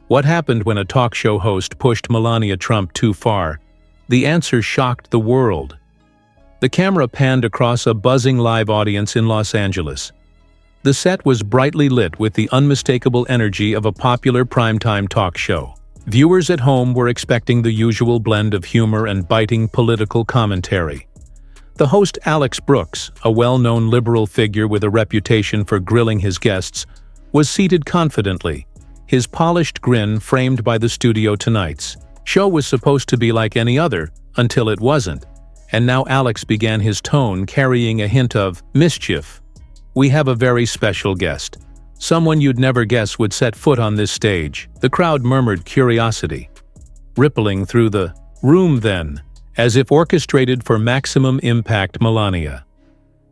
What happened when a talk show host pushed Melania Trump too far? The answer shocked the world. The camera panned across a buzzing live audience in Los Angeles. The set was brightly lit with the unmistakable energy of a popular primetime talk show. Viewers at home were expecting the usual blend of humor and biting political commentary. The host Alex Brooks, a well-known liberal figure with a reputation for grilling his guests, was seated confidently, his polished grin framed by the Studio Tonight's show was supposed to be like any other, until it wasn't, and now Alex began his tone carrying a hint of mischief. "We have a very special guest. Someone you'd never guess would set foot on this stage." The crowd murmured curiosity, rippling through the room then, as if orchestrated for maximum impact. Melania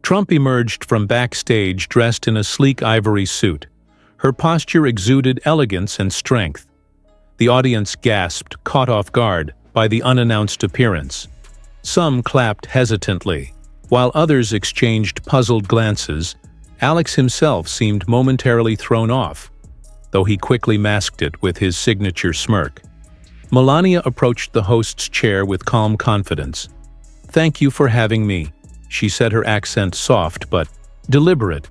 Trump emerged from backstage dressed in a sleek ivory suit. Her posture exuded elegance and strength. The audience gasped, caught off guard by the unannounced appearance. Some clapped hesitantly, while others exchanged puzzled glances. Alex himself seemed momentarily thrown off, though he quickly masked it with his signature smirk. Melania approached the host's chair with calm confidence. "Thank you for having me," she said, her accent soft but deliberate.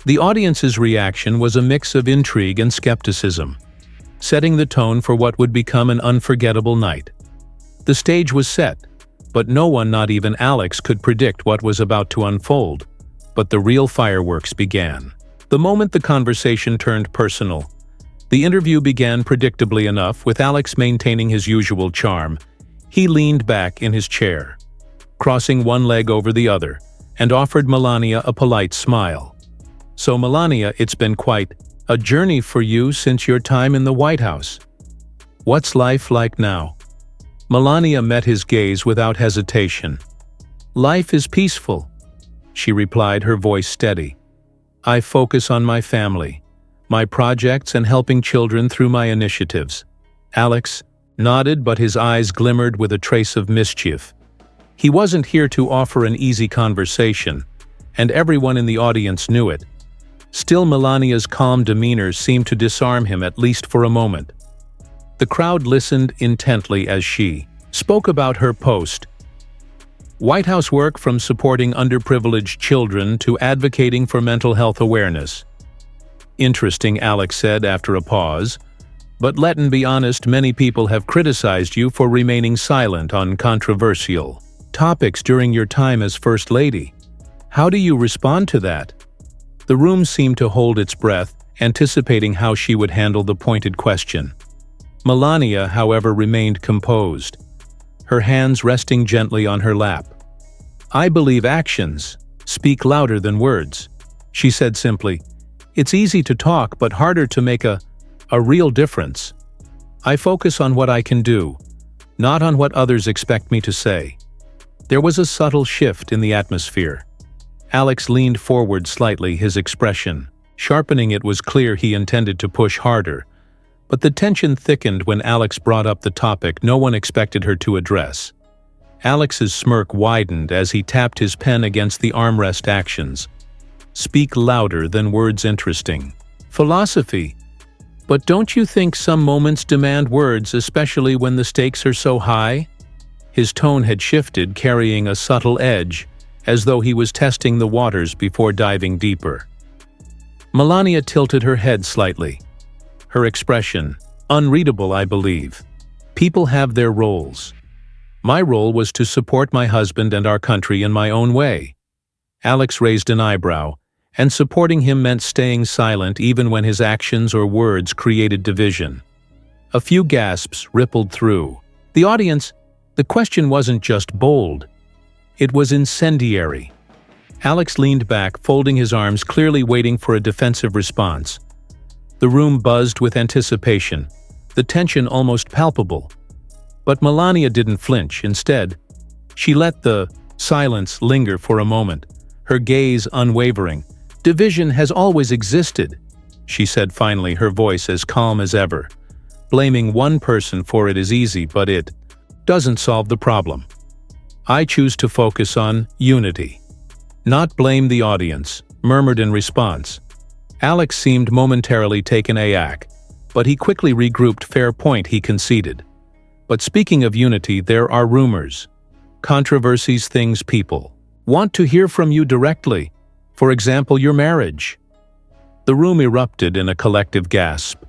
The audience's reaction was a mix of intrigue and skepticism, setting the tone for what would become an unforgettable night. The stage was set, but no one, not even Alex, could predict what was about to unfold. But the real fireworks began. The moment the conversation turned personal, the interview began predictably enough, with Alex maintaining his usual charm. He leaned back in his chair, crossing one leg over the other, and offered Melania a polite smile. "So Melania, it's been quite a journey for you since your time in the White House. What's life like now?" Melania met his gaze without hesitation. "Life is peaceful," she replied, her voice steady. "I focus on my family, my projects, and helping children through my initiatives." Alex nodded, but his eyes glimmered with a trace of mischief. He wasn't here to offer an easy conversation, and everyone in the audience knew it. Still, Melania's calm demeanor seemed to disarm him, at least for a moment. The crowd listened intently as she spoke about her post White House work, from supporting underprivileged children to advocating for mental health awareness. "Interesting," Alex said after a pause. "But let's be honest, many people have criticized you for remaining silent on controversial topics during your time as First Lady. How do you respond to that?" The room seemed to hold its breath, anticipating how she would handle the pointed question. Melania, however, remained composed, her hands resting gently on her lap. "I believe actions speak louder than words," she said simply. "It's easy to talk, but harder to make a real difference. I focus on what I can do, not on what others expect me to say." There was a subtle shift in the atmosphere. Alex leaned forward slightly, his expression sharpening. It was clear he intended to push harder, but the tension thickened when Alex brought up the topic no one expected her to address. Alex's smirk widened as he tapped his pen against the armrest. "Actions speak louder than words. Interesting philosophy. But don't you think some moments demand words, especially when the stakes are so high?" His tone had shifted, carrying a subtle edge, as though he was testing the waters before diving deeper. Melania tilted her head slightly, her expression unreadable. "I believe people have their roles. My role was to support my husband and our country in my own way." Alex raised an eyebrow, and supporting him meant staying silent even when his actions or words created division. A few gasps rippled through the audience. The question wasn't just bold, it was incendiary. Alex leaned back, folding his arms, clearly waiting for a defensive response. The room buzzed with anticipation, the tension almost palpable. But Melania didn't flinch. Instead, she let the silence linger for a moment, her gaze unwavering. "Division has always existed," she said finally, her voice as calm as ever. "Blaming one person for it is easy, but it doesn't solve the problem. I choose to focus on unity, not blame." The audience murmured in response. Alex seemed momentarily taken aback, but he quickly regrouped. Fair point, he conceded. But speaking of unity, there are rumors, controversies, things people want to hear from you directly. For example, your marriage. The room erupted in a collective gasp.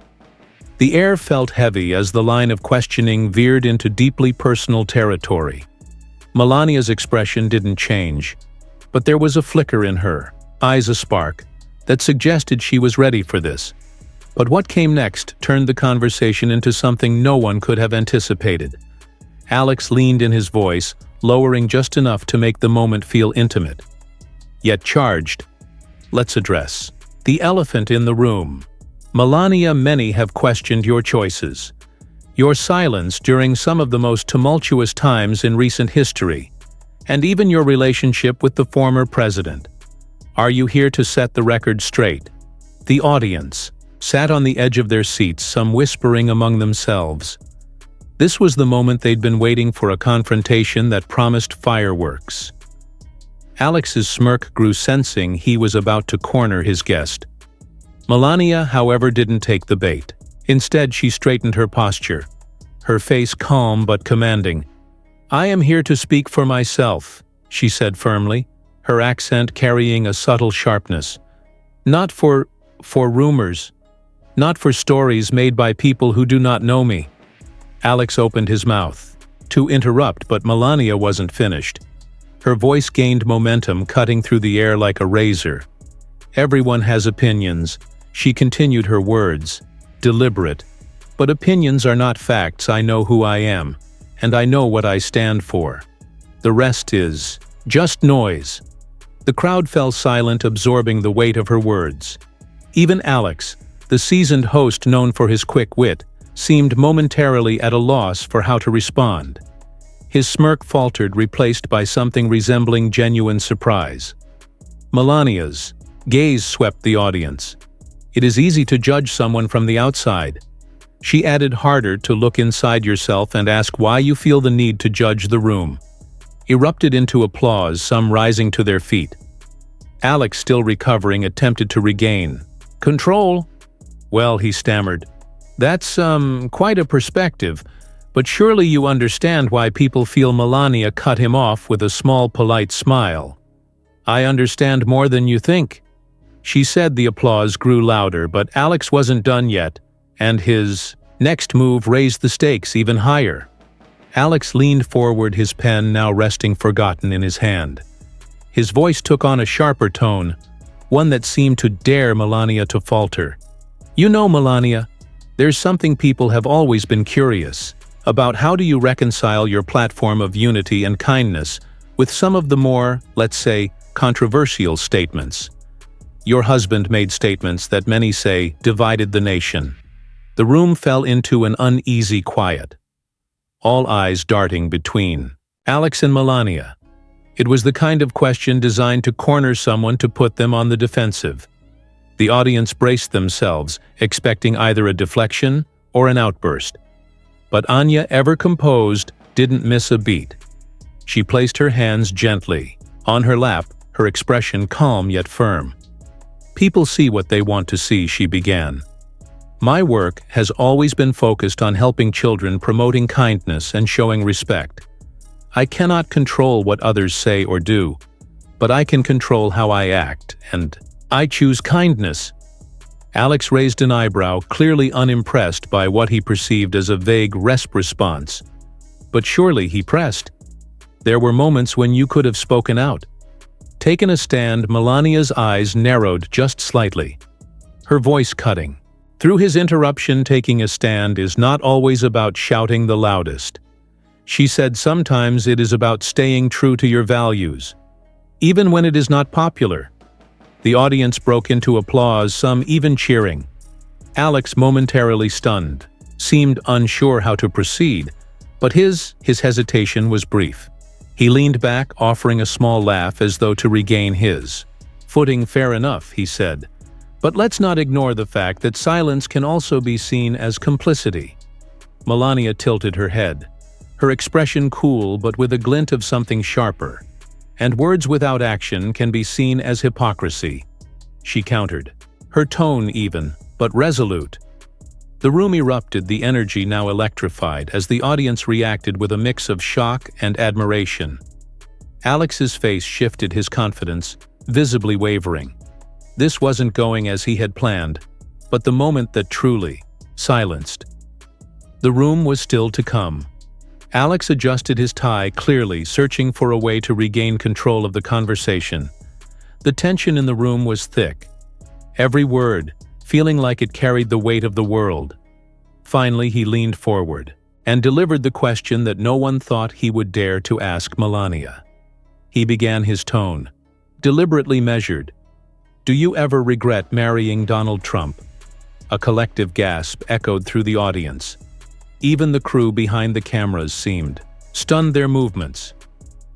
The air felt heavy as the line of questioning veered into deeply personal territory. Melania's expression didn't change, but there was a flicker in her eyes, a spark, that suggested she was ready for this. But what came next turned the conversation into something no one could have anticipated. Alex leaned in, his voice lowering just enough to make the moment feel intimate, yet charged. Let's address the elephant in the room. Melania, many have questioned your choices, your silence during some of the most tumultuous times in recent history, and even your relationship with the former president. Are you here to set the record straight? The audience sat on the edge of their seats, some whispering among themselves. This was the moment they'd been waiting for, a confrontation that promised fireworks. Alex's smirk grew, sensing he was about to corner his guest. Melania, however, didn't take the bait. Instead, she straightened her posture, her face calm but commanding. I am here to speak for myself, she said firmly, her accent carrying a subtle sharpness. Not for rumors, not for stories made by people who do not know me. Alex opened his mouth to interrupt, but Melania wasn't finished. Her voice gained momentum, cutting through the air like a razor. Everyone has opinions, she continued, her words deliberate. But opinions are not facts. I know who I am, and I know what I stand for. The rest is just noise. The crowd fell silent, absorbing the weight of her words. Even Alex, the seasoned host known for his quick wit, seemed momentarily at a loss for how to respond. His smirk faltered, replaced by something resembling genuine surprise. Melania's gaze swept the audience. It is easy to judge someone from the outside. She added, harder to look inside yourself and ask why you feel the need to judge. The room erupted into applause, some rising to their feet. Alex, still recovering, attempted to regain control. Well, he stammered, that's quite a perspective, but surely you understand why people feel. Melania cut him off with a small, polite smile. I understand more than you think, she said. The applause grew louder, but Alex wasn't done yet, and his next move raised the stakes even higher. Alex leaned forward, his pen now resting forgotten in his hand. His voice took on a sharper tone, one that seemed to dare Melania to falter. You know, Melania, there's something people have always been curious about. How do you reconcile your platform of unity and kindness with some of the more, let's say, controversial statements? Your husband made statements that many say divided the nation. The room fell into an uneasy quiet, all eyes darting between Alex and Melania. It was the kind of question designed to corner someone, to put them on the defensive. The audience braced themselves, expecting either a deflection or an outburst. But Anya, ever composed, didn't miss a beat. She placed her hands gently on her lap, her expression calm yet firm. People see what they want to see, she began. My work has always been focused on helping children, promoting kindness and showing respect. I cannot control what others say or do, but I can control how I act, and I choose kindness. Alex raised an eyebrow, clearly unimpressed by what he perceived as a vague response. But surely, he pressed, there were moments when you could have spoken out, taken a stand. Melania's eyes narrowed just slightly, her voice cutting through his interruption. Taking a stand is not always about shouting the loudest, she said. Sometimes it is about staying true to your values, even when it is not popular. The audience broke into applause, some even cheering. Alex, momentarily stunned, seemed unsure how to proceed, but his hesitation was brief. He leaned back, offering a small laugh as though to regain his footing. Fair enough, he said, but let's not ignore the fact that silence can also be seen as complicity. Melania tilted her head, her expression cool but with a glint of something sharper. And words without action can be seen as hypocrisy, she countered, her tone even, but resolute. The room erupted, the energy now electrified, as the audience reacted with a mix of shock and admiration. Alex's face shifted, his confidence visibly wavering. This wasn't going as he had planned, but the moment that truly silenced. The room was still to come. Alex adjusted his tie, clearly searching for a way to regain control of the conversation. The tension in the room was thick, every word feeling like it carried the weight of the world. Finally, he leaned forward and delivered the question that no one thought he would dare to ask Melania. He began, his tone deliberately measured. "Do you ever regret marrying Donald Trump?" A collective gasp echoed through the audience. Even the crew behind the cameras seemed stunned, their movements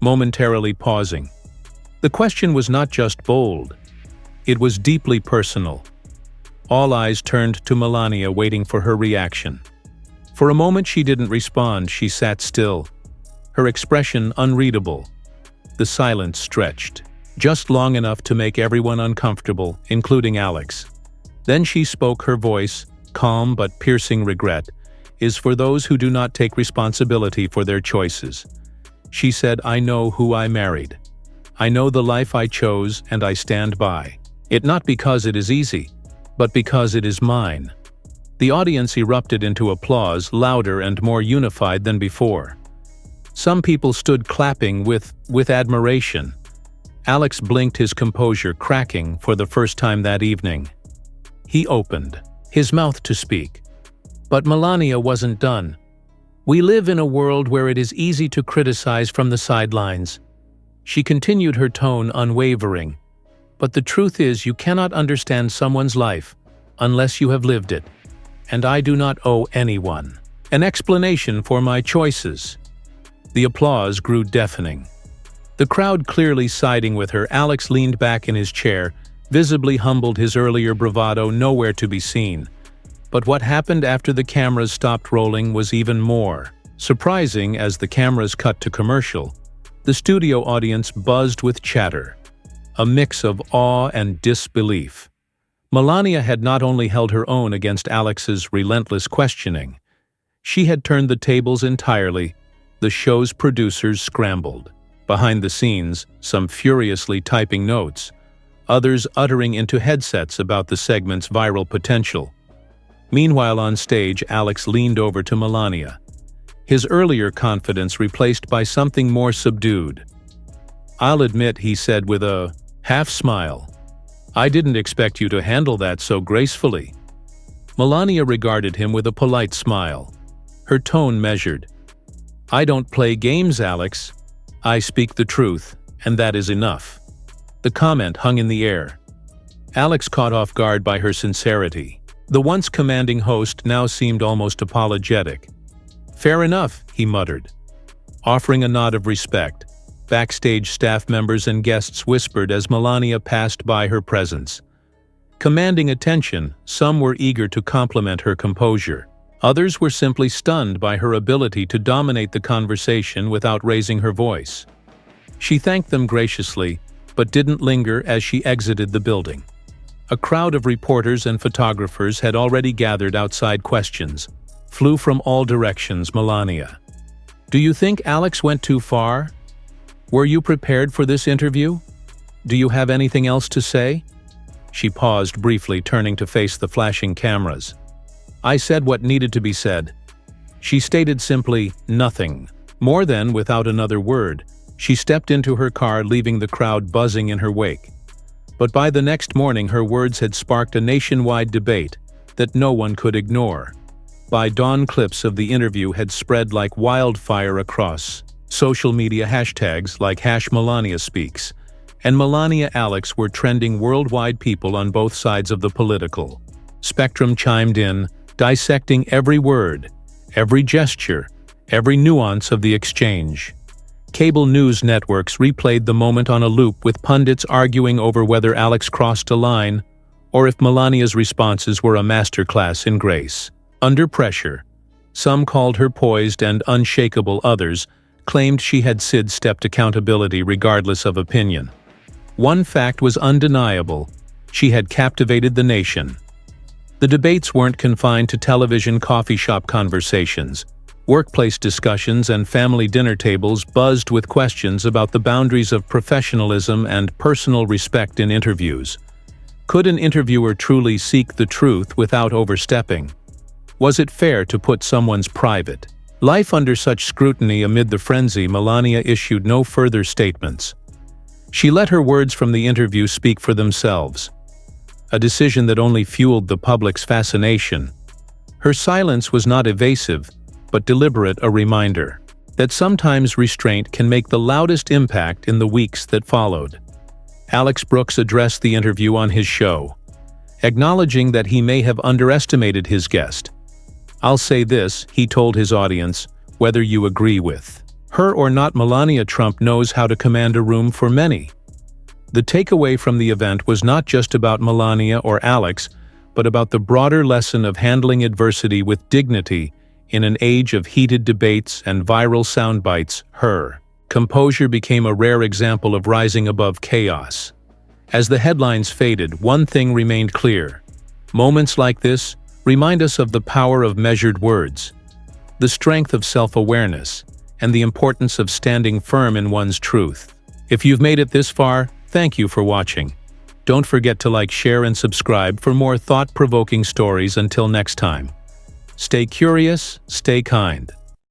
momentarily pausing. The question was not just bold, it was deeply personal. All eyes turned to Melania, waiting for her reaction. For a moment she didn't respond. She sat still, her expression unreadable. The silence stretched, just long enough to make everyone uncomfortable, including Alex. Then she spoke, her voice calm but piercing. "Regret is for those who do not take responsibility for their choices." She said, "I know who I married. I know the life I chose, and I stand by it, not because it is easy, but because it is mine." The audience erupted into applause, louder and more unified than before. Some people stood clapping with admiration. Alex blinked, his composure cracking for the first time that evening. He opened his mouth to speak. But Melania wasn't done. "We live in a world where it is easy to criticize from the sidelines." She continued, her tone unwavering. "But the truth is, you cannot understand someone's life unless you have lived it. And I do not owe anyone an explanation for my choices." The applause grew deafening. The crowd clearly siding with her. Alex leaned back in his chair, visibly humbled, his earlier bravado nowhere to be seen. But what happened after the cameras stopped rolling was even more surprising. As the cameras cut to commercial, the studio audience buzzed with chatter, a mix of awe and disbelief. Melania had not only held her own against Alex's relentless questioning, she had turned the tables entirely. The show's producers scrambled. Behind the scenes, some furiously typing notes, others uttering into headsets about the segment's viral potential. Meanwhile, on stage, Alex leaned over to Melania, his earlier confidence replaced by something more subdued. "I'll admit," he said with a half-smile, "I didn't expect you to handle that so gracefully." Melania regarded him with a polite smile, her tone measured. "I don't play games, Alex. I speak the truth, and that is enough." The comment hung in the air. Alex, caught off guard by her sincerity. The once commanding host now seemed almost apologetic. "Fair enough," he muttered, offering a nod of respect. Backstage, staff members and guests whispered as Melania passed by, her presence commanding attention. Some were eager to compliment her composure. Others were simply stunned by her ability to dominate the conversation without raising her voice. She thanked them graciously, but didn't linger as she exited the building. A crowd of reporters and photographers had already gathered outside. Questions flew from all directions. "Melania, do you think Alex went too far? Were you prepared for this interview? Do you have anything else to say?" She paused briefly, turning to face the flashing cameras. "I said what needed to be said." She stated simply, nothing more. Than, without another word, she stepped into her car, leaving the crowd buzzing in her wake. But by the next morning, her words had sparked a nationwide debate that no one could ignore. By dawn, clips of the interview had spread like wildfire across social media. Hashtags like #MelaniaSpeaks and #MelaniaAlex were trending worldwide. People on both sides of the political spectrum chimed in, dissecting every word, every gesture, every nuance of the exchange. Cable news networks replayed the moment on a loop, with pundits arguing over whether Alex crossed a line or if Melania's responses were a masterclass in grace. Under pressure, some called her poised and unshakable. Others claimed she had sidestepped accountability regardless of opinion. One fact was undeniable: she had captivated the nation. The debates weren't confined to television coffee shop conversations. Workplace discussions and family dinner tables buzzed with questions about the boundaries of professionalism and personal respect in interviews. Could an interviewer truly seek the truth without overstepping? Was it fair to put someone's private life under such scrutiny? Amid the frenzy, Melania issued no further statements. She let her words from the interview speak for themselves, a decision that only fueled the public's fascination. Her silence was not evasive, but deliberate, a reminder that sometimes restraint can make the loudest impact in the weeks that followed. Alex Brooks addressed the interview on his show, acknowledging that he may have underestimated his guest. "I'll say this," he told his audience, "whether you agree with her or not, Melania Trump knows how to command a room for many." The takeaway from the event was not just about Melania or Alex, but about the broader lesson of handling adversity with dignity in an age of heated debates and viral soundbites. Her composure became a rare example of rising above chaos. As the headlines faded, one thing remained clear. Moments like this remind us of the power of measured words, the strength of self-awareness, and the importance of standing firm in one's truth. If you've made it this far, thank you for watching. Don't forget to like, share, and subscribe for more thought-provoking stories. Until next time, stay curious, stay kind.